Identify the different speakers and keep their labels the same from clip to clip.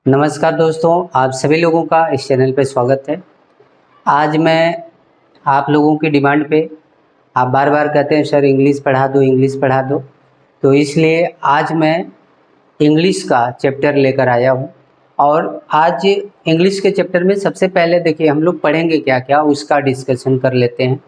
Speaker 1: नमस्कार दोस्तों, आप सभी लोगों का इस चैनल पे स्वागत है। आज मैं आप लोगों की डिमांड पे, आप बार बार कहते हैं सर इंग्लिश पढ़ा दो, इंग्लिश पढ़ा दो, तो इसलिए आज मैं इंग्लिश का चैप्टर लेकर आया हूँ। और आज इंग्लिश के चैप्टर में सबसे पहले देखिए हम लोग पढ़ेंगे क्या क्या, उसका डिस्कशन कर लेते हैं।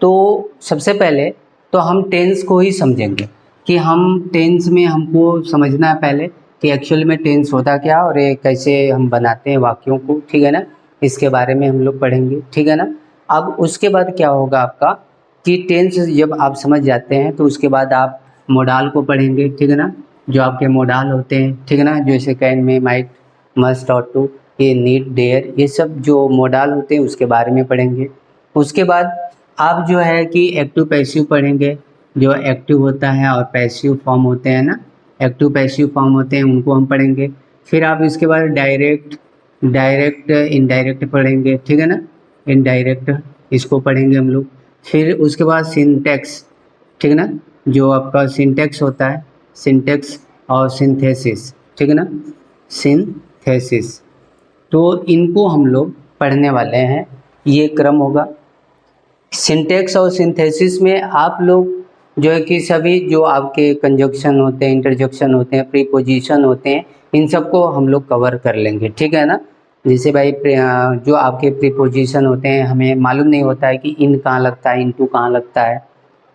Speaker 1: तो सबसे पहले तो हम टेंस को ही समझेंगे कि हम टेंस में हमको समझना है पहले कि एक्चुअल में टेंस होता क्या और ये कैसे हम बनाते हैं वाक्यों को, ठीक है ना। इसके बारे में हम लोग पढ़ेंगे, ठीक है ना। अब उसके बाद क्या होगा आपका कि टेंस जब आप समझ जाते हैं तो उसके बाद आप मोडाल को पढ़ेंगे, ठीक है ना। जो आपके मोडाल होते हैं, ठीक है ना, जैसे कैन में, माइट, मस्ट, ऑट टू, ये नीड, डेयर, ये सब जो मोडाल होते हैं उसके बारे में पढ़ेंगे। उसके बाद आप जो है कि एक्टिव पैसिव पढ़ेंगे। जो एक्टिव होता है और पैसिव फॉर्म होते हैं ना, एक्टिव पैसिव फॉर्म होते हैं उनको हम पढ़ेंगे। फिर आप इसके बाद डायरेक्ट इनडायरेक्ट पढ़ेंगे, ठीक है ना। इनडायरेक्ट इसको पढ़ेंगे हम लोग। फिर उसके बाद सिंटैक्स, ठीक है ना, जो आपका सिंटैक्स होता है, सिंटैक्स और सिंथेसिस, ठीक है ना, सिंथेसिस। तो इनको हम लोग पढ़ने वाले हैं, ये क्रम होगा। सिंटैक्स और सिंथेसिस में आप लोग जो है कि सभी जो आपके कंजक्शन होते हैं, इंटरजेक्शन होते हैं, प्रीपोजिशन होते हैं, इन सबको हम लोग कवर कर लेंगे, ठीक है ना। जैसे भाई जो आपके प्रीपोजिशन होते हैं, हमें मालूम नहीं होता है कि इन कहाँ लगता है, इनटू कहाँ लगता है,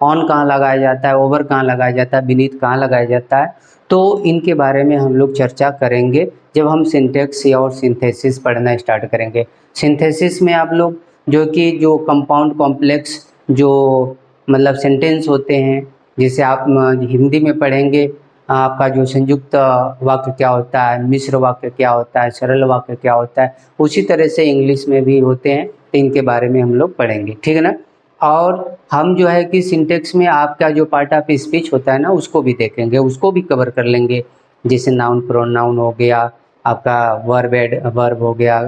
Speaker 1: ऑन कहाँ लगाया जाता है, ओवर कहाँ लगाया जाता है, बीनीथ कहाँ लगाया जाता है। तो इनके बारे में हम लोग चर्चा करेंगे जब हम सिंटैक्स और सिंथेसिस पढ़ना स्टार्ट करेंगे। सिंथेसिस में आप लोग जो कि जो कंपाउंड कॉम्प्लेक्स जो मतलब सेंटेंस होते हैं, जैसे आप हिंदी में पढ़ेंगे आपका जो संयुक्त वाक्य क्या होता है, मिश्र वाक्य क्या होता है, सरल वाक्य क्या होता है, उसी तरह से इंग्लिश में भी होते हैं। तो इनके बारे में हम लोग पढ़ेंगे, ठीक है ना। और हम जो है कि सिंटेक्स में आपका जो पार्ट ऑफ स्पीच होता है ना, उसको भी देखेंगे, उसको भी कवर कर लेंगे। जैसे नाउन प्रोनाउन हो गया, आपका वर्ब हो गया,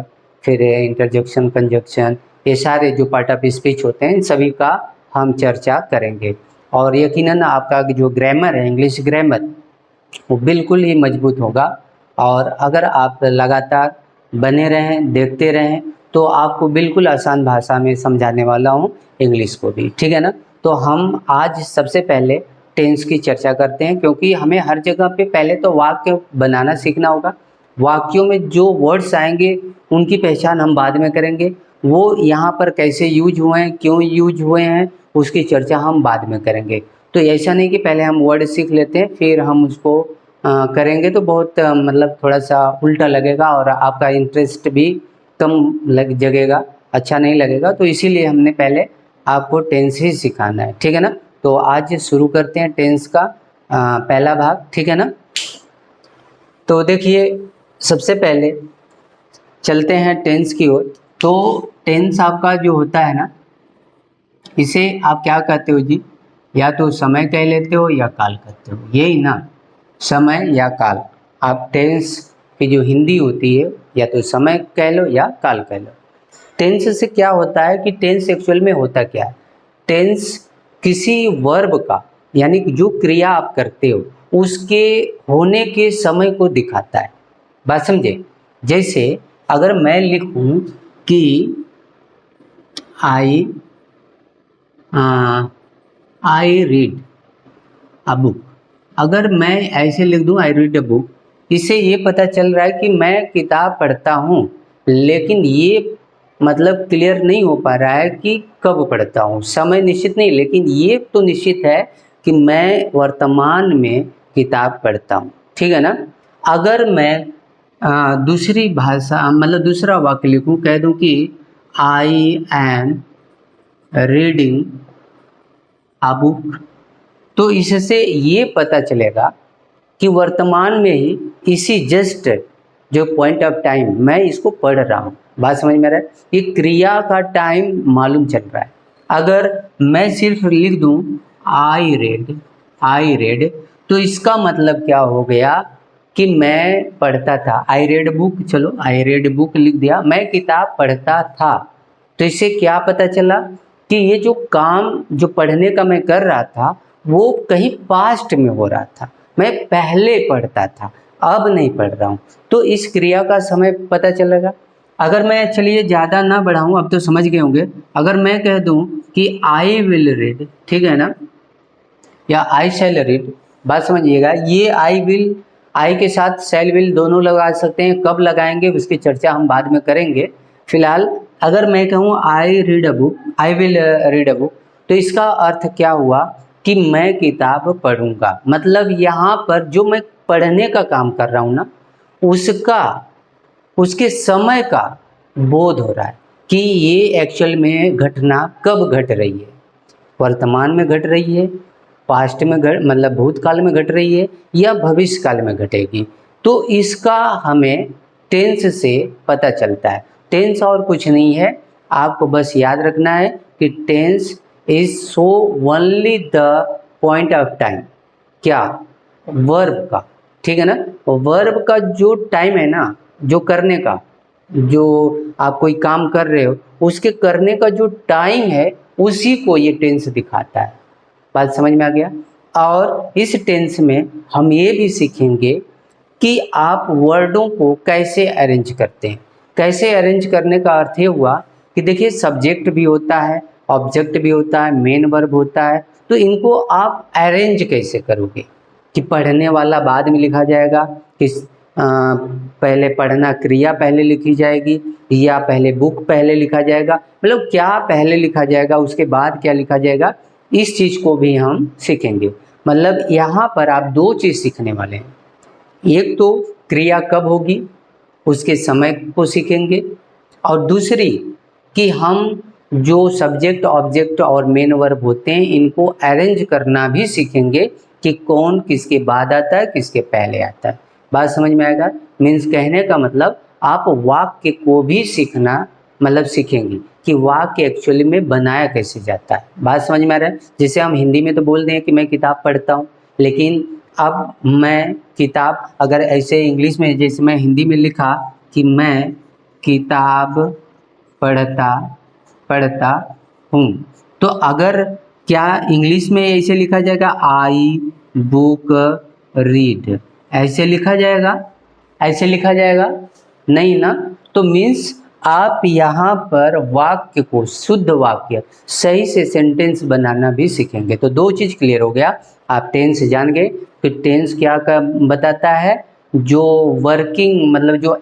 Speaker 1: फिर इंटरजेक्शन कंजक्शन, ये सारे जो पार्ट ऑफ स्पीच होते हैं इन सभी का हम चर्चा करेंगे। और यकीनन आपका जो ग्रामर है, इंग्लिश ग्रामर, वो बिल्कुल ही मजबूत होगा। और अगर आप लगातार बने रहें, देखते रहें, तो आपको बिल्कुल आसान भाषा में समझाने वाला हूँ इंग्लिश को भी, ठीक है ना। तो हम आज सबसे पहले टेंस की चर्चा करते हैं, क्योंकि हमें हर जगह पे पहले तो वाक्य बनाना सीखना होगा। वाक्यों में जो वर्ड्स आएंगे उनकी पहचान हम बाद में करेंगे, वो यहाँ पर कैसे यूज हुए हैं, क्यों यूज हुए हैं, उसकी चर्चा हम बाद में करेंगे। तो ऐसा नहीं कि पहले हम वर्ड सीख लेते हैं फिर हम उसको करेंगे, तो बहुत मतलब थोड़ा सा उल्टा लगेगा और आपका इंटरेस्ट भी कम लग जगेगा, अच्छा नहीं लगेगा। तो इसीलिए हमने पहले आपको टेंस ही सिखाना है, ठीक है ना। तो आज शुरू करते हैं टेंस का पहला भाग, ठीक है ना। तो देखिए सबसे पहले चलते हैं टेंस की ओर। तो टेंस आपका जो होता है ना, इसे आप क्या कहते हो जी, या तो समय कह लेते हो या काल कहते हो, यही ना, समय या काल। आप टेंस की जो हिंदी होती है या तो समय कह लो या काल कह लो। टेंस से क्या होता है कि टेंस एक्चुअल में होता क्या है, टेंस किसी वर्ब का, यानी कि जो क्रिया आप करते हो उसके होने के समय को दिखाता है। बात समझे। जैसे अगर मैं लिखूं कि आई आई रीड अ बुक, अगर मैं ऐसे लिख दूं आई रीड अ बुक, इससे ये पता चल रहा है कि मैं किताब पढ़ता हूँ, लेकिन ये मतलब क्लियर नहीं हो पा रहा है कि कब पढ़ता हूँ, समय निश्चित नहीं, लेकिन ये तो निश्चित है कि मैं वर्तमान में किताब पढ़ता हूँ, ठीक है ना। अगर मैं दूसरी भाषा मतलब दूसरा वाक्य लिखूं, कह दूं कि I am reading a book, तो इससे ये पता चलेगा कि वर्तमान में ही इसी जस्ट जो पॉइंट ऑफ टाइम मैं इसको पढ़ रहा हूँ। बात समझ में आ रहा है, ये क्रिया का टाइम मालूम चल रहा है। अगर मैं सिर्फ लिख दूँ आई रेड, तो इसका मतलब क्या हो गया कि मैं पढ़ता था। आई रेड बुक, चलो आई रेड बुक लिख दिया, मैं किताब पढ़ता था। तो इससे क्या पता चला कि ये जो काम जो पढ़ने का मैं कर रहा था वो कहीं पास्ट में हो रहा था, मैं पहले पढ़ता था। अब नहीं पढ़ रहा हूँ। तो इस क्रिया का समय पता चलेगा। अगर मैं, चलिए ज़्यादा ना बढ़ाऊँ, अब तो समझ गए होंगे। अगर मैं कह दूँ कि आई विल रीड, ठीक है ना, या आई शैल रीड, बात समझिएगा। ये आई विल, आई के साथ शैल विल दोनों लगा सकते हैं। कब लगाएंगे उसकी चर्चा हम बाद में करेंगे। फिलहाल अगर मैं कहूँ I read a book, I will read a book, तो इसका अर्थ क्या हुआ कि मैं किताब पढ़ूंगा। मतलब यहाँ पर जो मैं पढ़ने का काम कर रहा हूँ ना, उसका, उसके समय का बोध हो रहा है कि ये एक्चुअल में घटना कब घट रही है, वर्तमान में घट रही है, पास्ट में मतलब भूतकाल में घट रही है, या भविष्य काल में घटेगी। तो इसका हमें टेंस से पता चलता है। टेंस और कुछ नहीं है, आपको बस याद रखना है कि tense is show only the point of time, क्या, वर्ब का, ठीक है ना। वर्ब का जो टाइम है ना, जो करने का, जो आप कोई काम कर रहे हो उसके करने का जो टाइम है, उसी को ये टेंस दिखाता है। बात समझ में आ गया। और इस टेंस में हम ये भी सीखेंगे कि आप वर्डों को कैसे अरेंज करते हैं। कैसे अरेंज करने का अर्थ ये हुआ कि देखिए, सब्जेक्ट भी होता है, ऑब्जेक्ट भी होता है, मेन वर्ब होता है, तो इनको आप अरेंज कैसे करोगे कि पढ़ने वाला बाद में लिखा जाएगा, किस पहले पढ़ना क्रिया पहले लिखी जाएगी, या पहले बुक पहले लिखा जाएगा, मतलब क्या पहले लिखा जाएगा उसके बाद क्या लिखा जाएगा, इस चीज़ को भी हम सीखेंगे। मतलब यहाँ पर आप दो चीज़ सीखने वाले हैं। एक तो क्रिया कब होगी उसके समय को सीखेंगे, और दूसरी कि हम जो सब्जेक्ट, ऑब्जेक्ट और मेन वर्ब होते हैं इनको अरेंज करना भी सीखेंगे कि कौन किसके बाद आता है, किसके पहले आता है। बात समझ में आएगा। मीन्स कहने का मतलब आप वाक्य को भी सीखना, मतलब सीखेंगे कि वाक्य एक्चुअली में बनाया कैसे जाता है। बात समझ में आ रहा है। जैसे हम हिंदी में तो बोल दें कि मैं किताब पढ़ता हूँ, लेकिन अब मैं किताब, अगर ऐसे इंग्लिश में, जैसे मैं हिंदी में लिखा कि मैं किताब पढ़ता पढ़ता हूँ, तो अगर क्या इंग्लिश में ऐसे लिखा जाएगा आई बुक रीड, ऐसे लिखा जाएगा? ऐसे लिखा जाएगा नहीं ना। तो मीन्स आप यहाँ पर वाक्य को, शुद्ध वाक्य, सही से सेंटेंस बनाना भी सीखेंगे। तो दो चीज़ क्लियर हो गया। आप टेंस जान गए कि टेंस क्या बताता है, जो वर्किंग, मतलब जो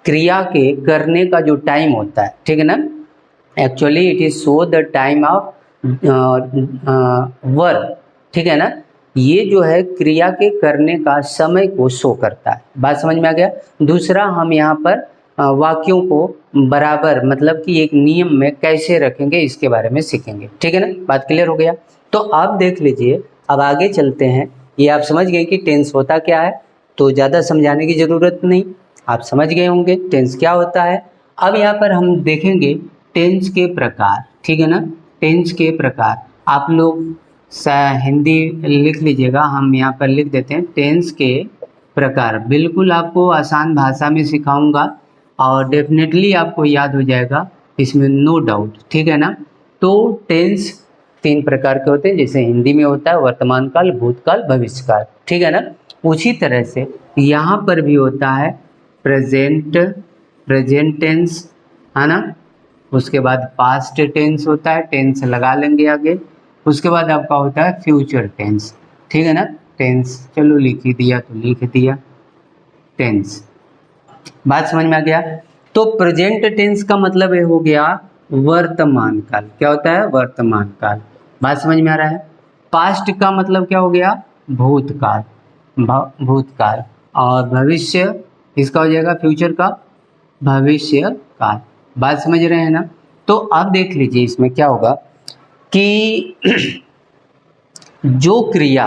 Speaker 1: क्रिया के करने का जो टाइम होता है, ठीक है ना। Actually it is show the time of work, ठीक है ना। ये जो है क्रिया के करने का समय को शो करता है। बात समझ में आ गया। दूसरा, हम यहाँ पर वाक्यों को बराबर, मतलब कि एक नियम में कैसे रखेंगे इसके बारे में सीखेंगे, ठीक है ना। बात क्लियर हो गया। तो आप देख लीजिए, अब आगे चलते हैं। ये आप समझ गए कि टेंस होता क्या है, तो ज़्यादा समझाने की ज़रूरत नहीं, आप समझ गए होंगे टेंस क्या होता है। अब यहाँ पर हम देखेंगे टेंस के प्रकार, ठीक है ना। टेंस के प्रकार आप लोग हिंदी लिख लीजिएगा, हम यहाँ पर लिख देते हैं टेंस के प्रकार। बिल्कुल आपको आसान भाषा में सिखाऊंगा और डेफिनेटली आपको याद हो जाएगा, इसमें नो डाउट, ठीक है ना। तो टेंस तीन प्रकार के होते हैं, जैसे हिंदी में होता है वर्तमान काल, भूतकाल, भविष्यकाल, ठीक है ना। उसी तरह से यहाँ पर भी होता है प्रेजेंट, प्रेजेंट टेंस, है ना। उसके बाद पास्ट टेंस होता है, टेंस लगा लेंगे आगे। उसके बाद आपका होता है फ्यूचर टेंस, ठीक है ना। टेंस चलो लिख ही दिया तो लिख दिया, टेंस। बात समझ में आ गया। तो प्रेजेंट टेंस का मतलब ये हो गया वर्तमान काल। क्या होता है? वर्तमान काल। बात समझ में आ रहा है। पास्ट का मतलब क्या हो गया? भूतकाल, भूतकाल। और भविष्य, इसका हो जाएगा फ्यूचर का भविष्य काल। बात समझ रहे हैं ना। तो अब देख लीजिए इसमें क्या होगा कि जो क्रिया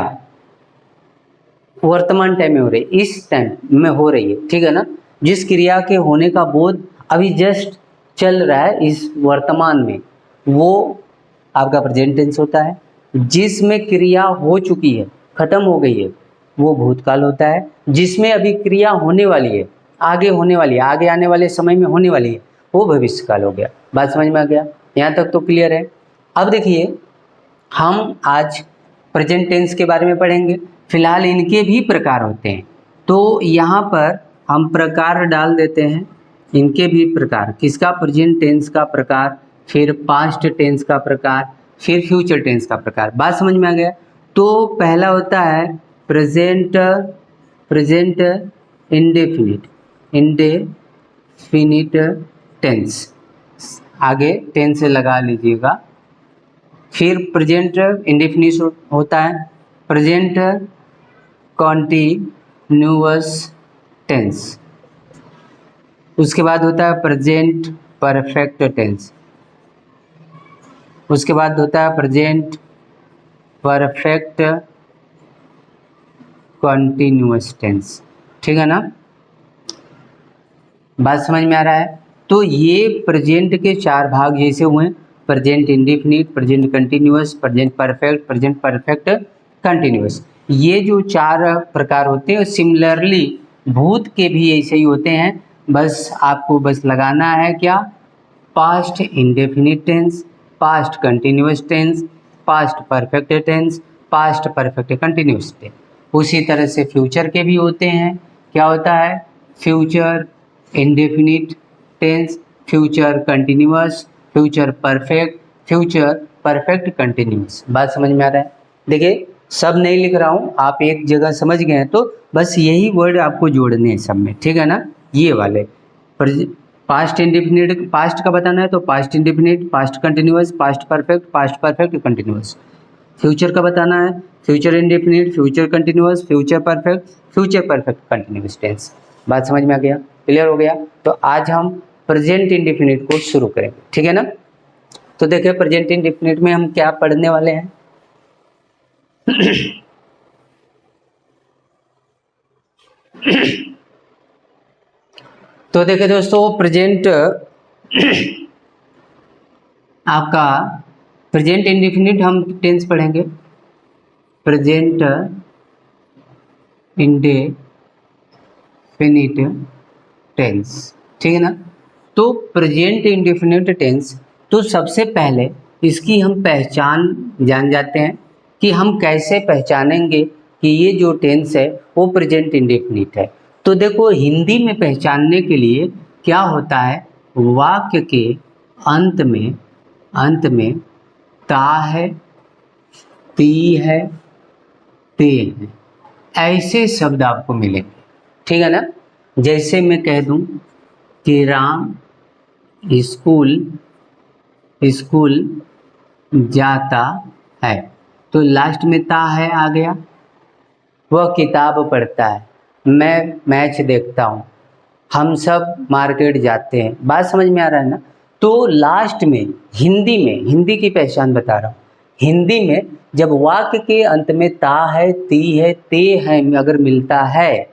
Speaker 1: वर्तमान टाइम में हो रही है, इस टाइम में हो रही है, ठीक है ना, जिस क्रिया के होने का बोध अभी जस्ट चल रहा है इस वर्तमान में, वो आपका प्रेजेंट टेंस होता है। जिसमें क्रिया हो चुकी है, खत्म हो गई है, वो भूतकाल होता है। जिसमें अभी क्रिया होने वाली है, आगे होने वाली है, आगे आने वाले समय में होने वाली है, वो भविष्यकाल हो गया। बात समझ में आ गया। यहाँ तक तो क्लियर है। अब देखिए, हम आज प्रेजेंट टेंस के बारे में पढ़ेंगे फिलहाल इनके भी प्रकार होते हैं, तो यहाँ पर हम प्रकार डाल देते हैं, इनके भी प्रकार, किसका, प्रेजेंट टेंस का प्रकार, फिर पास्ट टेंस का प्रकार, फिर फ्यूचर टेंस का प्रकार। बात समझ में आ गया। तो पहला होता है प्रेजेंट इंडेफिनिट टेंस, आगे टेंस लगा लीजिएगा। फिर प्रेजेंट इंडेफिनिट होता है प्रेजेंट कॉन्टिन्यूअस टेंस, उसके बाद होता है प्रेजेंट परफेक्ट टेंस, उसके बाद होता है प्रेजेंट परफेक्ट कॉन्टिन्यूअस टेंस। ठीक है ना, बात समझ में आ रहा है। तो ये प्रेजेंट के चार भाग जैसे हुए, present indefinite, present continuous, present perfect continuous. ये जो चार प्रकार होते हैं सिमिलरली भूत के भी ऐसे ही होते हैं, बस आपको बस लगाना है क्या, past indefinite tense, past continuous tense, past perfect tense, past perfect continuous tense. उसी तरह से फ्यूचर के भी होते हैं, क्या होता है, future indefinite tense, future continuous, future perfect continuous. बात समझ में आ रहा है। देखिए सब नहीं लिख रहा हूँ, आप एक जगह समझ गए हैं तो बस यही वर्ड आपको जोड़ने हैं सब में, ठीक है ना। ये वाले पास्ट इंडेफिनिट, पास्ट का बताना है तो past indefinite, past continuous, past perfect continuous. Future का बताना है future indefinite, future continuous, future perfect continuous tense. बात समझ में आ गया, क्लियर हो गया। तो आज हम प्रेजेंट इंडेफिनिट को शुरू करेंगे, ठीक है ना। तो देखिए प्रेजेंट इंडेफिनिट में हम क्या पढ़ने वाले हैं। तो देखिए दोस्तों प्रेजेंट आपका प्रेजेंट इंडेफिनिट हम टेंस पढ़ेंगे, प्रेजेंट इंडेफिनिट टेंस, ठीक है ना। तो प्रेजेंट इंडेफिनिट टेंस, तो सबसे पहले इसकी हम पहचान जान जाते हैं कि हम कैसे पहचानेंगे कि ये जो टेंस है वो प्रेजेंट इंडेफिनिट है। तो देखो हिंदी में पहचानने के लिए क्या होता है, वाक्य के अंत में ता है, ती है, ते है, ऐसे शब्द आपको मिलेंगे, ठीक है ना। जैसे मैं कह दूं कि राम स्कूल जाता है, तो लास्ट में ता है आ गया। वह किताब पढ़ता है, मैं मैच देखता हूँ, हम सब मार्केट जाते हैं। बात समझ में आ रहा है ना। तो लास्ट में हिंदी की पहचान बता रहा हूँ, हिंदी में जब वाक्य के अंत में ता है, ती है, ते है अगर मिलता है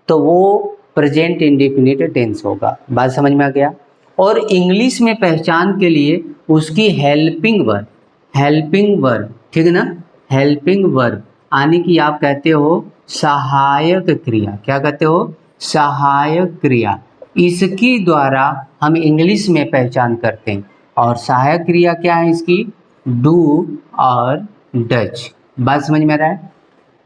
Speaker 1: तो वो प्रेजेंट इंडेफिनिट टेंस होगा। बात समझ में आ गया। और इंग्लिश में पहचान के लिए उसकी हेल्पिंग वर्ब, ठीक है ना, हेल्पिंग वर्ब यानी कि आप कहते हो सहायक क्रिया, क्या कहते हो, सहायक क्रिया, इसकी द्वारा हम इंग्लिश में पहचान करते हैं। और सहायक क्रिया क्या है इसकी, डू और डच। बात समझ में आ रहा है।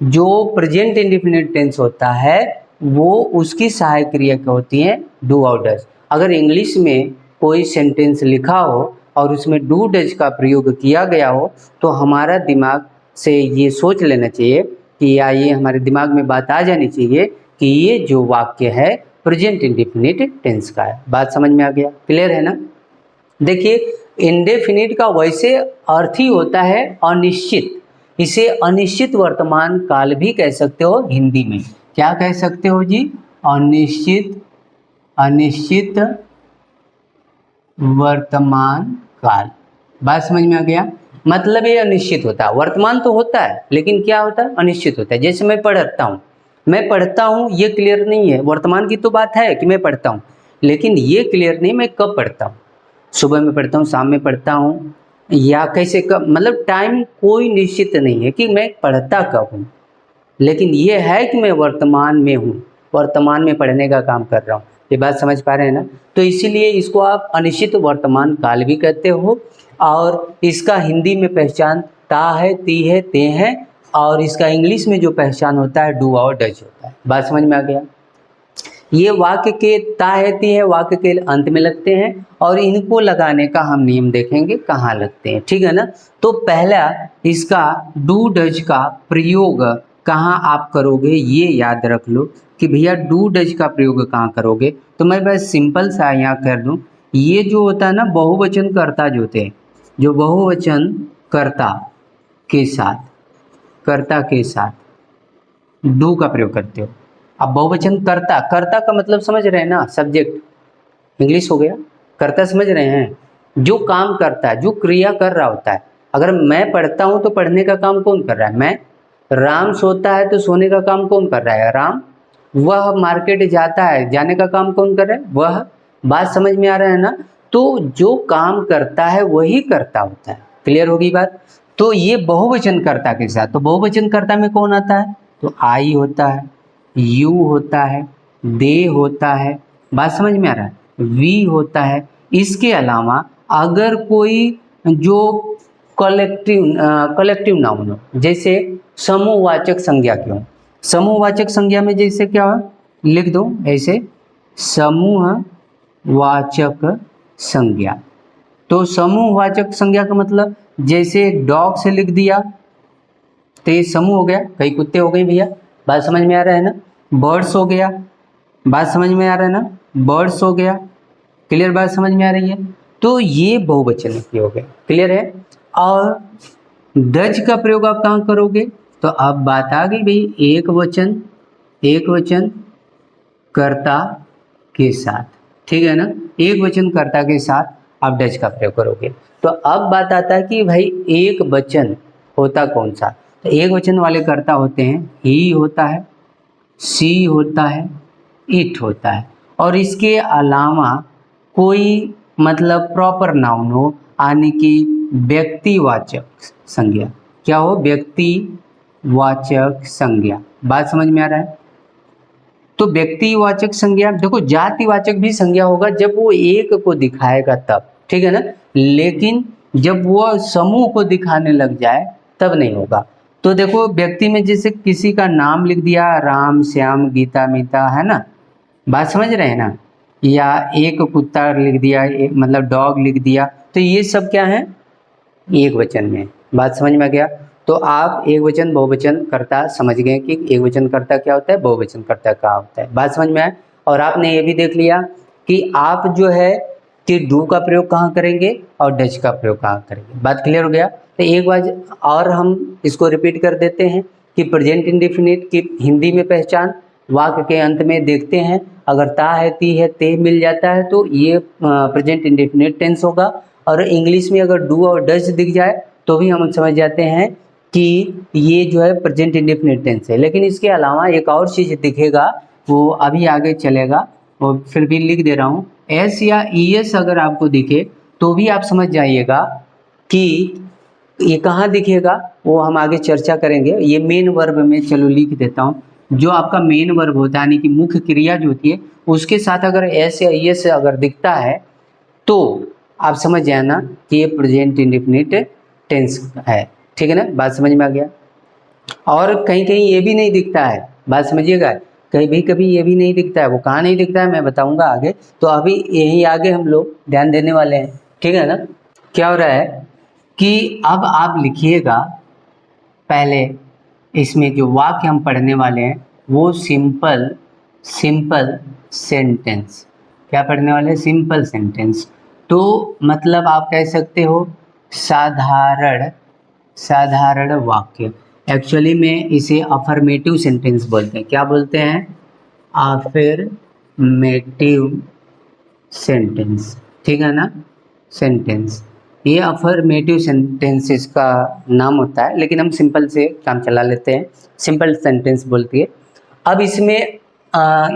Speaker 1: जो प्रेजेंट इंडेफिनिट टेंस होता है वो उसकी सहायक क्रिया क्या होती है, डू और डच। अगर इंग्लिश में कोई सेंटेंस लिखा हो और उसमें डू डच का प्रयोग किया गया हो तो हमारा दिमाग से ये सोच लेना चाहिए कि या ये हमारे दिमाग में बात आ जानी चाहिए कि ये जो वाक्य है प्रेजेंट इंडेफिनिट टेंस का है। बात समझ में आ गया, क्लियर है ना। देखिए इंडेफिनिट का वैसे अर्थ ही होता है अनिश्चित, इसे अनिश्चित वर्तमान काल भी कह सकते हो हिंदी में। क्या कह सकते हो जी, अनिश्चित वर्तमान काल। बात समझ में आ गया। मतलब ये अनिश्चित होता है, वर्तमान तो होता है लेकिन क्या होता है, अनिश्चित होता है। जैसे मैं पढ़ता हूँ ये क्लियर नहीं है, वर्तमान की तो बात है कि मैं पढ़ता हूँ, लेकिन ये क्लियर नहीं मैं कब पढ़ता हूँ, सुबह में पढ़ता हूँ, शाम में पढ़ता हूँ, या कैसे कब, मतलब टाइम कोई निश्चित नहीं है कि मैं पढ़ता कब हूँ, लेकिन ये है कि मैं वर्तमान में हूँ, वर्तमान में पढ़ने का काम कर रहा हूँ। ये बात समझ पा रहे हैं ना। तो इसीलिए इसको आप अनिश्चित वर्तमान काल भी कहते हो। और इसका हिंदी में पहचान ता है, ती है, ते हैं और इसका इंग्लिश में जो पहचान होता है डू और डज होता है। बात समझ में आ गया। ये वाक्य के ताहती है, वाक्य के अंत में लगते हैं और इनको लगाने का हम नियम देखेंगे कहाँ लगते हैं, ठीक है ना। तो पहला इसका डू डज का प्रयोग कहाँ आप करोगे ये याद रख लो कि भैया डू डज का प्रयोग कहाँ करोगे। तो मैं बस सिंपल सा यहाँ कर दूँ, ये जो होता है ना बहुवचन कर्ता जो होते हैं, जो बहुवचन कर्ता के साथ डू का प्रयोग करते हो। अब बहुवचन कर्ता, कर्ता का मतलब समझ रहे हैं ना, सब्जेक्ट इंग्लिश हो गया। कर्ता समझ रहे हैं, जो काम करता है, जो क्रिया कर रहा होता है। अगर मैं पढ़ता हूँ तो पढ़ने का काम कौन कर रहा है, मैं। राम सोता है तो सोने का काम कौन कर रहा है, राम। वह मार्केट जाता है, जाने का काम कौन कर रहा है, वह। बात समझ में आ रहा है ना। तो जो काम करता है वही कर्ता होता है। क्लियर होगी बात। तो ये बहुवचन कर्ता के साथ, तो बहुवचन कर्ता में कौन आता है, तो आई होता है, यू होता है, दे होता है। बात समझ में आ रहा है, वी होता है। इसके अलावा अगर कोई जो कलेक्टिव नाउन हो, जैसे समूहवाचक संज्ञा क्यों, समूहवाचक संज्ञा में जैसे क्या हो, लिख दो ऐसे समूहवाचक संज्ञा। तो समूहवाचक संज्ञा का मतलब जैसे डॉग से लिख दिया तो ये समूह हो गया, कई कुत्ते हो गए भैया। बात समझ में आ रहा है ना। बर्ड्स हो गया, बात समझ में आ रहा है ना, बर्ड्स हो गया। क्लियर, बात समझ में आ रही है। तो ये बहुवचन की हो गए, क्लियर है। और डज का प्रयोग आप कहाँ करोगे, तो अब बात आ गई भाई एक वचन कर्ता के साथ, ठीक है ना। एक वचन कर्ता के साथ आप डज का प्रयोग करोगे। तो अब बात आता है कि भाई एक वचन होता कौन सा, तो एक वचन वाले कर्ता होते हैं ही होता है, सी होता है, इट होता है। और इसके अलावा कोई मतलब प्रॉपर नाउन हो, यानी कि व्यक्तिवाचक संज्ञा। क्या हो, व्यक्तिवाचक संज्ञा। बात समझ में आ रहा है। तो व्यक्तिवाचक संज्ञा, देखो जातिवाचक भी संज्ञा होगा जब वो एक को दिखाएगा तब, ठीक है ना। लेकिन जब वो समूह को दिखाने लग जाए तब नहीं होगा। तो देखो व्यक्ति में जैसे किसी का नाम लिख दिया, राम, श्याम, गीता, मीता, है ना। बात समझ रहे हैं ना। या एक कुत्ता लिख दिया, मतलब डॉग लिख दिया, तो ये सब क्या है, एक वचन में। बात समझ में आ गया। तो आप एक वचन बहुवचन कर्ता समझ गए कि एक वचन कर्ता क्या होता है, बहुवचन कर्ता क्या होता है। बात समझ में आए। और आपने ये भी देख लिया कि आप जो है कि डू का प्रयोग कहाँ करेंगे और डज का प्रयोग कहाँ करेंगे। बात क्लियर हो गया। तो एक बार और हम इसको रिपीट कर देते हैं कि प्रेजेंट इंडेफिनिट की हिंदी में पहचान वाक्य के अंत में देखते हैं, अगर ता है, ती है, ते मिल जाता है तो ये प्रेजेंट इंडेफिनिट टेंस होगा। और इंग्लिश में अगर डू और डज दिख जाए तो भी हम समझ जाते हैं कि ये जो है प्रेजेंट इंडेफिनिट टेंस है। लेकिन इसके अलावा एक और चीज़ दिखेगा, वो अभी आगे चलेगा, वो फिर भी लिख दे रहा हूँ। एस या ई एस अगर आपको दिखे तो भी आप समझ जाइएगा कि ये कहाँ दिखेगा, वो हम आगे चर्चा करेंगे। ये मेन वर्ब में चलो लिख देता हूँ। जो आपका मेन वर्ब होता है यानी कि मुख्य क्रिया जो होती है उसके साथ अगर एस या ई एस अगर दिखता है तो आप समझ जाए ना कि ये प्रेजेंट इंडेफिनिट टेंस है, ठीक है ना। बात समझ में आ गया। और कहीं कहीं ये भी नहीं दिखता है, बात समझिएगा, कभी ये भी नहीं दिखता है। वो कहाँ नहीं दिखता है मैं बताऊंगा आगे। तो अभी यही आगे हम लोग ध्यान देने वाले हैं, ठीक है ना। क्या हो रहा है कि अब आप लिखिएगा, पहले इसमें जो वाक्य हम पढ़ने वाले हैं वो सिंपल सेंटेंस। क्या पढ़ने वाले हैं, सिंपल सेंटेंस। तो मतलब आप कह सकते हो साधारण वाक्य। एक्चुअली में इसे अफर्मेटिव सेंटेंस बोलते हैं। क्या बोलते हैं, अफर्मेटिव सेंटेंस, ठीक है ना, सेंटेंस। ये अफर्मेटिव सेंटेंसेस का नाम होता है, लेकिन हम सिंपल से काम चला लेते हैं, सिंपल सेंटेंस बोलती है। अब इसमें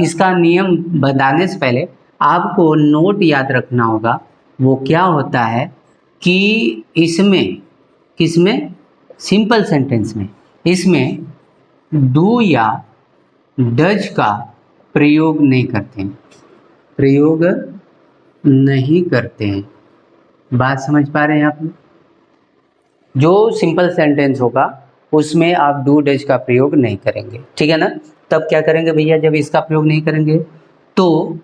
Speaker 1: इसका नियम बताने से पहले आपको नोट याद रखना होगा। वो क्या होता है कि इसमें, किसमें, सिंपल सेंटेंस में, इसमें डू या डज का प्रयोग नहीं करते हैं। बात समझ पा रहे हैं आप। जो सिंपल सेंटेंस होगा उसमें आप डू डज का प्रयोग नहीं करेंगे, ठीक है ना। तब क्या करेंगे भैया, जब इसका प्रयोग नहीं करेंगे तो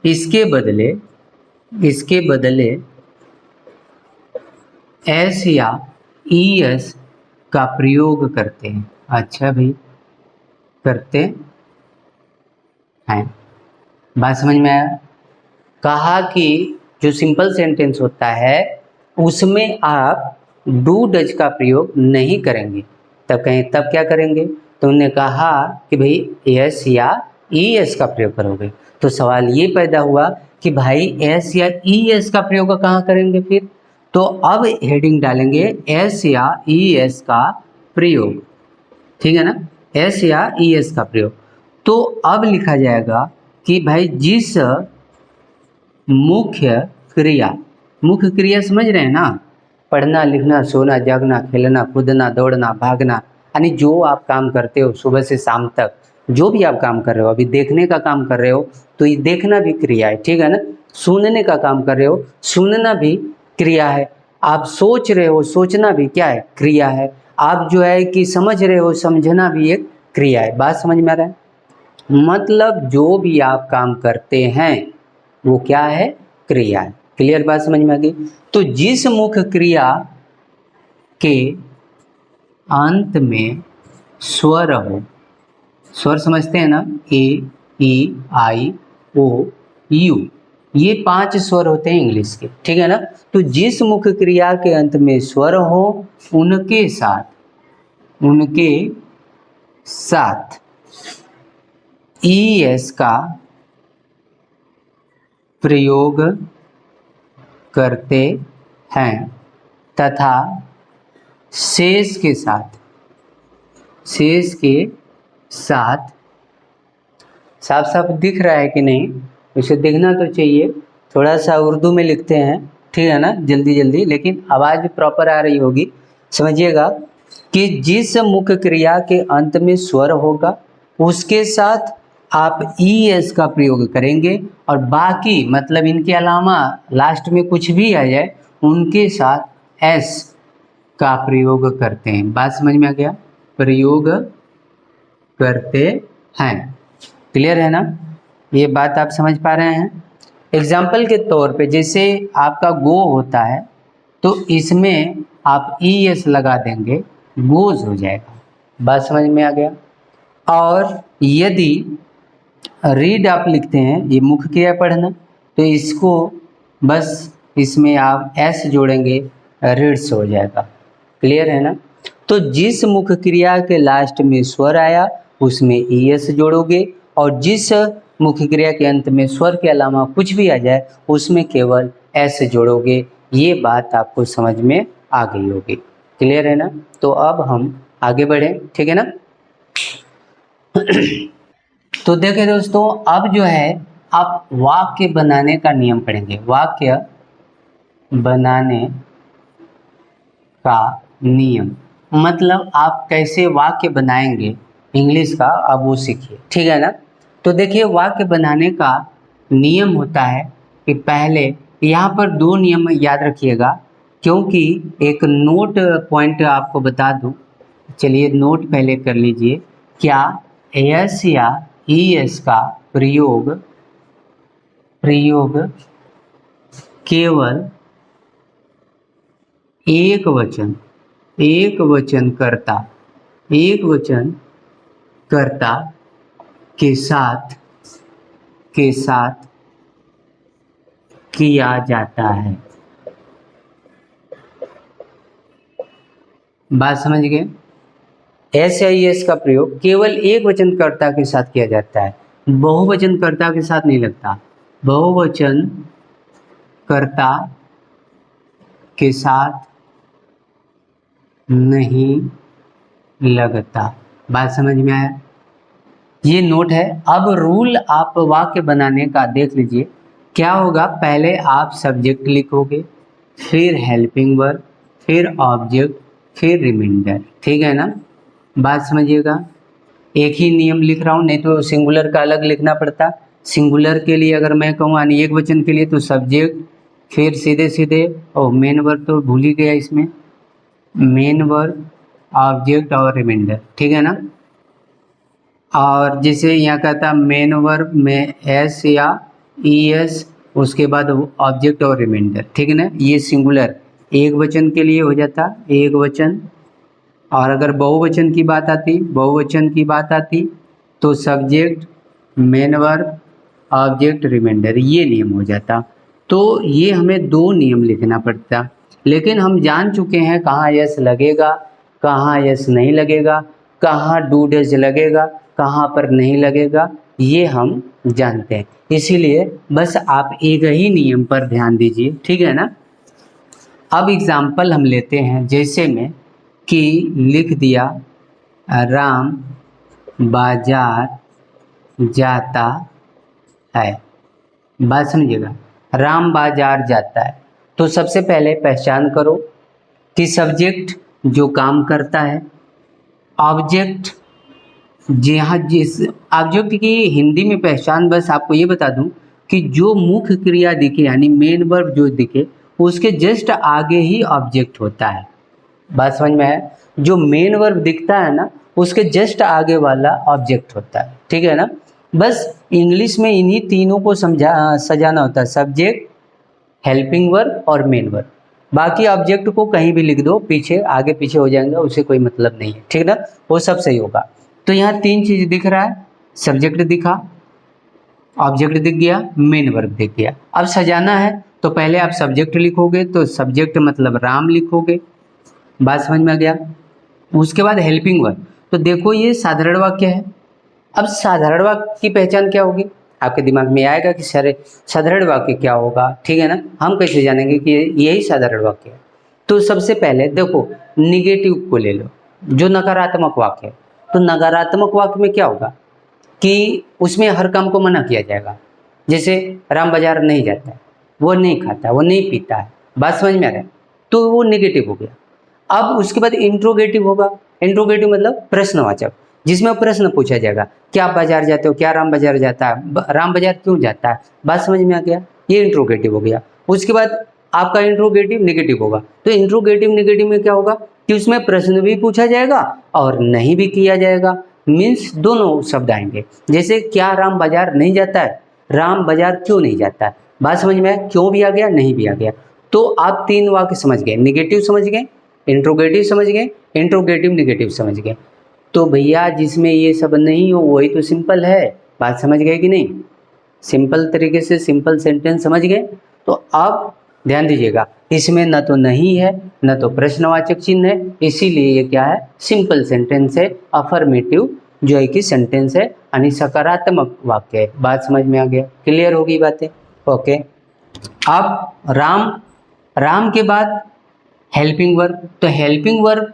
Speaker 1: इसके बदले एस या ई एस का प्रयोग करते हैं। अच्छा भाई, करते हैं, बात समझ में आया। कहा कि जो सिंपल सेंटेंस होता है उसमें आप डू डज का प्रयोग नहीं करेंगे, तब कहें तब क्या करेंगे, तो उन्होंने कहा कि भाई एस या ई एस का प्रयोग करोगे। तो सवाल ये पैदा हुआ कि भाई एस या ई एस का प्रयोग कहाँ करेंगे फिर, तो अब हेडिंग डालेंगे एस या ई एस का प्रयोग, ठीक है ना, एस या ई एस का प्रयोग। तो अब लिखा जाएगा कि भाई जिस मुख्य क्रिया समझ रहे हैं ना, पढ़ना लिखना सोना जागना खेलना कूदना दौड़ना भागना, यानी जो आप काम करते हो सुबह से शाम तक, जो भी आप काम कर रहे हो, अभी देखने का काम कर रहे हो तो ये देखना भी क्रिया है, ठीक है ना। सुनने का काम कर रहे हो, सुनना भी क्रिया है। आप सोच रहे हो, सोचना भी क्या है, क्रिया है। आप जो है कि समझ रहे हो, समझना भी एक क्रिया है। बात समझ में आ रहा है, मतलब जो भी आप काम करते हैं वो क्या है, क्रिया है। क्लियर, बात समझ में आ गई। तो जिस मुख्य क्रिया के अंत में स्वर हो, स्वर समझते हैं ना, ए ई आई ओ यू, ये 5 स्वर होते हैं इंग्लिश के, ठीक है ना। तो जिस मुख्य क्रिया के अंत में स्वर हो उनके साथ ई एस का प्रयोग करते हैं तथा शेष के साथ साफ साफ दिख रहा है कि नहीं, उसे दिखना तो चाहिए। थोड़ा सा उर्दू में लिखते हैं, ठीक है ना, जल्दी जल्दी, लेकिन आवाज़ भी प्रॉपर आ रही होगी। समझिएगा कि जिस मुख्य क्रिया के अंत में स्वर होगा उसके साथ आप ई एस का प्रयोग करेंगे, और बाकी मतलब इनके अलावा लास्ट में कुछ भी आ जाए उनके साथ एस का प्रयोग करते हैं। बात समझ में आ गया, प्रयोग करते हैं। क्लियर है ना, ये बात आप समझ पा रहे हैं। एग्जाम्पल के तौर पे जैसे आपका गो होता है तो इसमें आप ई एस लगा देंगे, गोज हो जाएगा। बात समझ में आ गया। और यदि रीड आप लिखते हैं, ये मुख्य क्रिया पढ़ना, तो इसको बस इसमें आप एस जोड़ेंगे, रीड्स हो जाएगा। क्लियर है ना। तो जिस मुख्य क्रिया के लास्ट में स्वर आया उसमें ई एस जोड़ोगे, और जिस मुख्य क्रिया के अंत में स्वर के अलावा कुछ भी आ जाए उसमें केवल एस जोड़ोगे। ये बात आपको समझ में आ गई होगी। क्लियर है ना। तो अब हम आगे बढ़ें, ठीक है ना। तो देखिए दोस्तों, अब जो है आप वाक्य बनाने का नियम पढ़ेंगे। वाक्य बनाने का नियम मतलब आप कैसे वाक्य बनाएंगे इंग्लिश का, अब वो सीखिए, ठीक है ना। तो देखिए वाक्य बनाने का नियम होता है कि पहले यहाँ पर 2 नियम याद रखिएगा, क्योंकि एक नोट पॉइंट आपको बता दूँ। चलिए नोट पहले कर लीजिए। क्या एस या ई एस का प्रयोग केवल एक वचन कर्ता के साथ किया जाता है। बात समझ गए। एस या ई एस का प्रयोग केवल एक वचनकर्ता के साथ किया जाता है, बहुवचनकर्ता के साथ नहीं लगता। बहुवचनकर्ता के साथ नहीं लगता। बात समझ में आया, ये नोट है। अब रूल आप वाक्य बनाने का देख लीजिए। क्या होगा, पहले आप सब्जेक्ट लिखोगे, फिर हेल्पिंग वर्ब, फिर ऑब्जेक्ट, फिर रिमाइंडर, ठीक है ना। बात समझिएगा। एक ही नियम लिख रहा हूँ, नहीं तो सिंगुलर का अलग लिखना पड़ता। सिंगुलर के लिए अगर मैं कहूँ यानी एक वचन के लिए तो सब्जेक्ट, फिर सीधे सीधे मेन वर्ब तो भूल ही गया इसमें, मेन वर्ब, ऑब्जेक्ट और रिमाइंडर, ठीक है ना। और जैसे यहाँ कहता मेन वर्ब में एस या ई एस, उसके बाद ऑब्जेक्ट और रिमाइंडर, ठीक है ना। ये सिंगुलर एक वचन के लिए हो जाता एक वचन, और अगर बहुवचन की बात आती तो subject, main verb, object, reminder, ये नियम हो जाता। तो ये हमें दो नियम लिखना पड़ता, लेकिन हम जान चुके हैं कहाँ यस लगेगा, कहाँ यस नहीं लगेगा, कहाँ डू डज लगेगा, कहाँ पर नहीं लगेगा, ये हम जानते हैं। इसीलिए बस आप एक ही नियम पर ध्यान दीजिए, ठीक है ना। अब एग्जाम्पल हम लेते हैं, जैसे में कि लिख दिया राम बाजार जाता है। बात समझिएगा, राम बाजार जाता है। तो सबसे पहले पहचान करो कि सब्जेक्ट जो काम करता है, ऑब्जेक्ट जिस ऑब्जेक्ट की हिंदी में पहचान बस आपको ये बता दूं कि जो मुख्य क्रिया दिखे यानी मेन वर्ब जो दिखे उसके जस्ट आगे ही ऑब्जेक्ट होता है। बात समझ में है, जो मेन वर्ब दिखता है ना उसके जस्ट आगे वाला ऑब्जेक्ट होता है, ठीक है ना। बस इंग्लिश में इन्हीं तीनों को सजाना होता है, सब्जेक्ट, हेल्पिंग वर्ब और मेन वर्ब। बाकी ऑब्जेक्ट को कहीं भी लिख दो, पीछे आगे पीछे हो जाएंगे, उससे कोई मतलब नहीं है, ठीक है ना, वो सब सही होगा। तो यहाँ तीन चीज दिख रहा है, सब्जेक्ट दिखा, ऑब्जेक्ट दिख गया, मेन वर्ब दिख गया। अब सजाना है तो पहले आप सब्जेक्ट लिखोगे, तो सब्जेक्ट मतलब राम लिखोगे। बात समझ में आ गया। उसके बाद हेल्पिंग वर्ब, तो देखो ये साधारण वाक्य है। अब साधारण वाक्य की पहचान क्या होगी, आपके दिमाग में आएगा कि सर साधारण वाक्य क्या होगा, ठीक है ना। हम कैसे जानेंगे कि यही साधारण वाक्य है। तो सबसे पहले देखो निगेटिव को ले लो, जो नकारात्मक वाक्य है। तो नकारात्मक वाक्य में क्या होगा कि उसमें हर काम को मना किया जाएगा। जैसे राम बाजार नहीं जाता है, वो नहीं खाता, वो नहीं पीता है। बात समझ में आ रहा है, तो वो नेगेटिव हो गया। अब उसके बाद इंट्रोगेटिव होगा। इंट्रोगेटिव मतलब प्रश्नवाचक, जिसमें प्रश्न पूछा जाएगा, क्या आप बाजार जाते हो, क्या राम बाजार जाता है, राम बाजार क्यों जाता है। बात समझ में आ गया, ये इंट्रोगेटिव हो गया। उसके बाद आपका इंट्रोगेटिव नेगेटिव होगा। तो इंट्रोगेटिव नेगेटिव में क्या होगा कि उसमें प्रश्न भी पूछा जाएगा और नहीं भी किया जाएगा, मीन्स दोनों शब्द आएंगे। जैसे क्या राम बाजार नहीं जाता है, राम बाजार क्यों नहीं जाता है। बात समझ में आया, क्यों भी आ गया, नहीं भी आ गया। तो आप तीन वाक्य समझ गए, निगेटिव समझ गए, इंट्रोगेटिव समझ गए, इंट्रोगेटिव नेगेटिव समझ गए। तो भैया जिसमें ये सब नहीं हो वही तो सिंपल है। बात समझ गए कि नहीं, सिंपल तरीके से सिंपल सेंटेंस समझ गए। तो अब ध्यान दीजिएगा, इसमें न तो नहीं है न तो प्रश्नवाचक चिन्ह है, इसीलिए ये क्या है, सिंपल सेंटेंस है, अफर्मेटिव जो है कि सेंटेंस है, यानी सकारात्मक वाक्य है। बात समझ में आ गया, क्लियर होगी बातें, ओके। अब राम के बाद हेल्पिंग वर्ब, तो हेल्पिंग वर्ब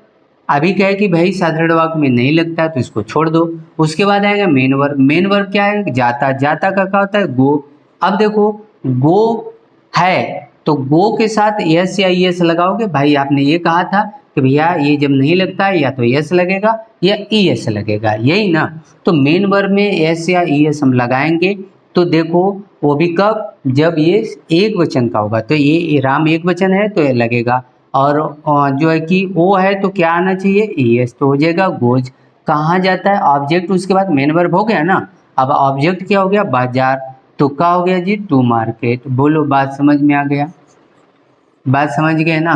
Speaker 1: अभी क्या है कि भाई साधारण वाक्य में नहीं लगता है तो इसको छोड़ दो। उसके बाद आएगा मेन वर्ब। मेन वर्ब क्या है, जाता, जाता का क्या होता है, गो। अब देखो गो है तो गो के साथ यस या ईएस लगाओगे। भाई आपने ये कहा था कि भैया ये जब नहीं लगता है या तो यस लगेगा या ईएस लगेगा, यही ना। तो मेन वर्ब में एस या ईएस हम लगाएंगे। तो देखो वो भी कब, जब ये एक वचन का होगा। तो ये राम एक वचन है तो ये लगेगा, और जो है कि ओ है तो क्या आना चाहिए, ईएस, तो हो जाएगा गोज। कहाँ जाता है, ऑब्जेक्ट, उसके बाद मेन वर्ब हो गया ना। अब ऑब्जेक्ट क्या हो गया, बाजार, तो क्या हो गया जी, टू मार्केट। बोलो बात समझ में आ गया, बात समझ गए ना।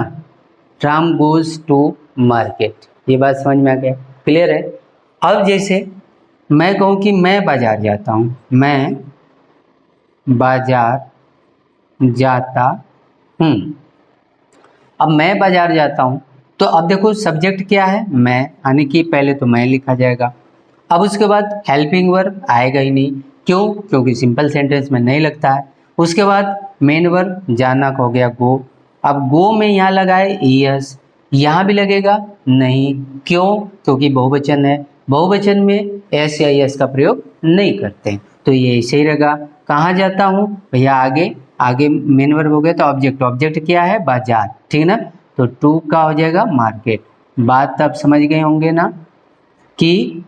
Speaker 1: राम गोज टू मार्केट, ये बात समझ में आ गया, क्लियर है। अब जैसे मैं कहूँ कि मैं बाजार जाता हूँ, मैं बाजार जाता हूँ। अब मैं बाजार जाता हूँ तो अब देखो सब्जेक्ट क्या है, मैं, यानी कि पहले तो मैं लिखा जाएगा। अब उसके बाद हेल्पिंग वर्ब आएगा ही नहीं, क्यों, क्योंकि सिंपल सेंटेंस में नहीं लगता है। उसके बाद मेन वर्ब जाना का हो गया गो। अब गो में यहाँ लगाए ईएस, यहाँ भी लगेगा नहीं, क्यों, क्योंकि बहुवचन है, बहुवचन में एस या एस का प्रयोग नहीं करते, तो ये ऐसे ही रहेगा। कहाँ जाता हूँ भैया, आगे, आगे मेन वर्ब हो गया तो ऑब्जेक्ट, ऑब्जेक्ट क्या है, बाजार, ठीक है ना। तो टू का हो जाएगा मार्केट। बात अब समझ गए होंगे ना कि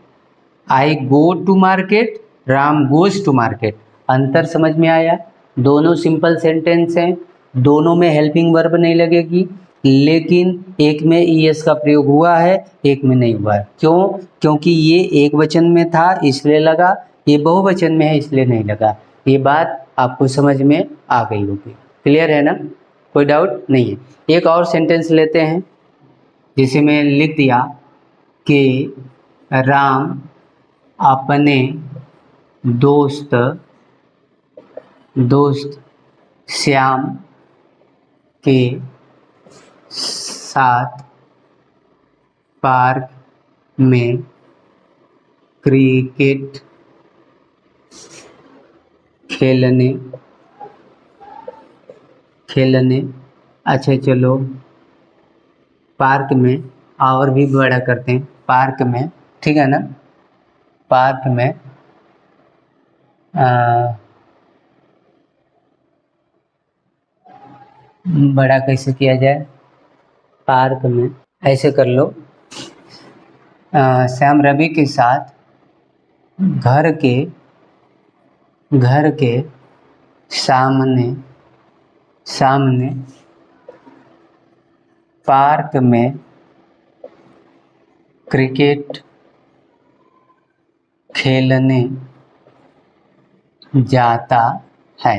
Speaker 1: I go to market, Ram goes to market, अंतर समझ में आया। दोनों सिंपल सेंटेंस हैं, दोनों में हेल्पिंग वर्ब नहीं लगेगी, लेकिन एक में ईएस का प्रयोग हुआ है, एक में नहीं हुआ है। क्यों? क्योंकि ये एक वचन में था इसलिए लगा, ये बहुवचन में है इसलिए नहीं लगा। ये बात आपको समझ में आ गई होगी। क्लियर है ना? कोई डाउट नहीं है। एक और सेंटेंस लेते हैं, जिसे मैं लिख दिया कि राम अपने दोस्त श्याम के साथ पार्क में क्रिकेट खेलने अच्छा चलो पार्क में, और भी बड़ा करते हैं, पार्क में, ठीक है ना? पार्क में बड़ा कैसे किया जाए? पार्क में ऐसे कर लो, श्याम रवि के साथ घर के सामने पार्क में क्रिकेट खेलने जाता है।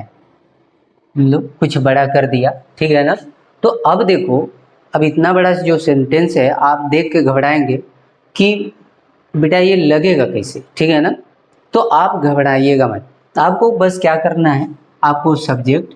Speaker 1: लो कुछ बड़ा कर दिया, ठीक है ना? तो अब देखो, अब इतना बड़ा जो सेंटेंस है आप देख के घबराएंगे कि बेटा ये लगेगा कैसे, ठीक है ना? तो आप घबराइएगा मत, आपको बस क्या करना है, आपको सब्जेक्ट,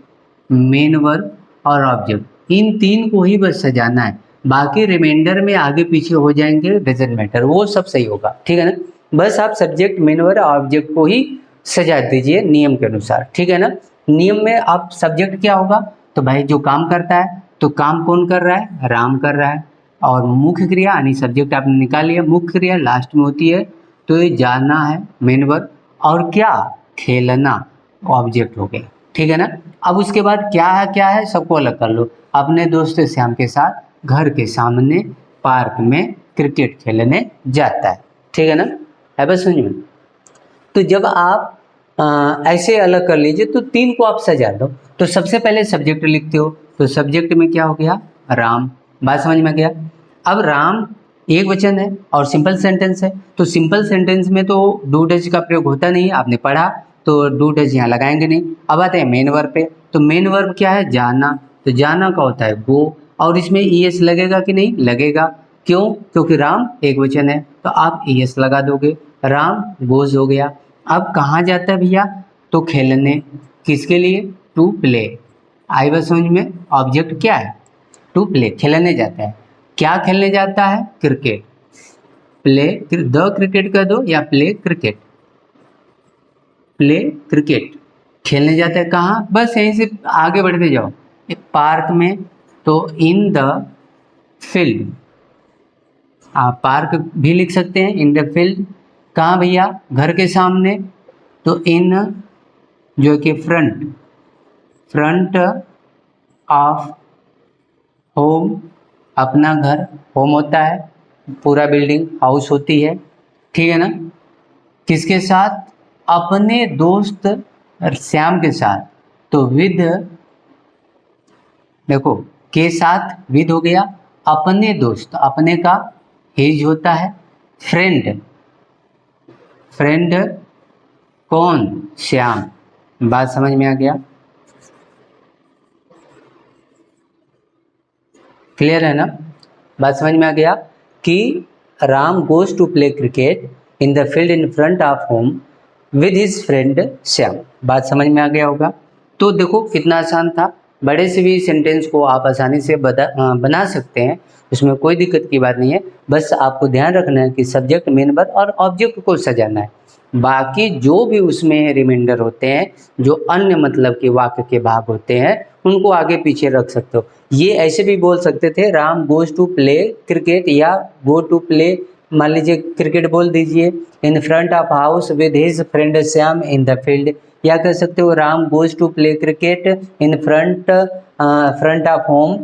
Speaker 1: मेन वर्ब और ऑब्जेक्ट इन तीन को ही बस सजाना है। बाकी रिमाइंडर में आगे पीछे हो जाएंगे, डजंट मैटर, वो सब सही होगा, ठीक है ना? बस आप सब्जेक्ट, मेन वर्ब और ऑब्जेक्ट को ही सजा दीजिए नियम के अनुसार, ठीक है ना? नियम में आप सब्जेक्ट क्या होगा, तो भाई जो काम करता है, तो काम कौन कर रहा है? राम कर रहा है। और मुख्य क्रिया यानी सब्जेक्ट आपने निकाल लिया, मुख्य क्रिया लास्ट में होती है, तो ये जाना है मेन वर्ब, और क्या? खेलना ऑब्जेक्ट हो गया, ठीक है ना? अब उसके बाद क्या है सबको अलग कर लो। अपने दोस्त श्याम के साथ घर के सामने पार्क में क्रिकेट खेलने जाता है, ठीक है ना? है बस समझ में? तो जब आप ऐसे अलग कर लीजिए तो तीन को आप सजा दो। तो सबसे पहले सब्जेक्ट लिखते हो, तो सब्जेक्ट में क्या हो गया? राम। बात समझ में गया? अब राम एक वचन है और सिंपल सेंटेंस है, तो सिंपल सेंटेंस में तो डू डज का प्रयोग होता नहीं है, आपने पढ़ा, तो डू डज यहाँ लगाएंगे नहीं। अब आते हैं मेन वर्ब पे, तो मेन वर्ब क्या है? जाना। तो जाना का होता है गो, और इसमें ईएस लगेगा कि नहीं? लगेगा। क्यों? क्योंकि राम एक वचन है, तो आप ईएस लगा दोगे, राम गोज हो गया। अब कहाँ जाता है भैया? तो खेलने। किसके लिए? To play. आई बात समझ में? ऑब्जेक्ट क्या है? टू प्ले, खेलने जाता है। क्या खेलने जाता है? क्रिकेट। प्ले, द क्रिकेट का दो या प्ले क्रिकेट, प्ले क्रिकेट, खेलने जाता है कहाँ? बस यहीं से आगे बढ़ते जाओ, पार्क में, तो इन द फील्ड, आप पार्क भी लिख सकते हैं, इन द फील्ड। कहाँ भैया? घर के सामने, तो इन, जो कि फ्रंट ऑफ होम, अपना घर, होम होता है, पूरा बिल्डिंग हाउस होती है, ठीक है ना? किसके साथ? अपने दोस्त श्याम के साथ, तो विद, देखो के साथ विद हो गया, अपने दोस्त, अपने का हिज होता है, फ्रेंड कौन? श्याम। बात समझ में आ गया? क्लियर है ना? बात समझ में आ गया कि Ram goes to play cricket in the field in front of home with his friend Shyam. बात समझ में आ गया होगा? तो देखो कितना आसान था, बड़े से भी सेंटेंस को आप आसानी से बना सकते हैं, उसमें कोई दिक्कत की बात नहीं है। बस आपको ध्यान रखना है कि सब्जेक्ट, मेन वर्ब और ऑब्जेक्ट को सजाना है। बाकी जो भी उसमें रिमाइंडर होते हैं, जो अन्य मतलब के वाक्य के भाग होते हैं, उनको आगे पीछे रख सकते हो। ये ऐसे भी बोल सकते थे, Ram goes to play cricket, या गो टू प्ले, मान लीजिए क्रिकेट बोल दीजिए, in front of house with his friend Shyam in the field, या कह सकते हो Ram goes to play cricket in front of home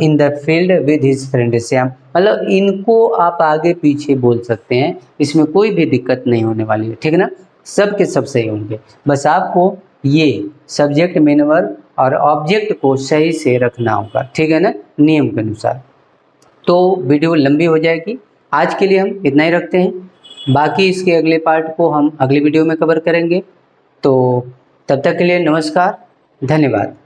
Speaker 1: in the field with his friend Shyam. मतलब इनको आप आगे पीछे बोल सकते हैं, इसमें कोई भी दिक्कत नहीं होने वाली है, ठीक है ना? सब के सब सही होंगे। बस आपको ये सब्जेक्ट, मेन वर्ब और ऑब्जेक्ट को सही से रखना होगा, ठीक है ना, नियम के अनुसार। तो वीडियो लंबी हो जाएगी, आज के लिए हम इतना ही रखते हैं। बाकी इसके अगले पार्ट को हम अगली वीडियो में कवर करेंगे। तो तब तक के लिए नमस्कार, धन्यवाद।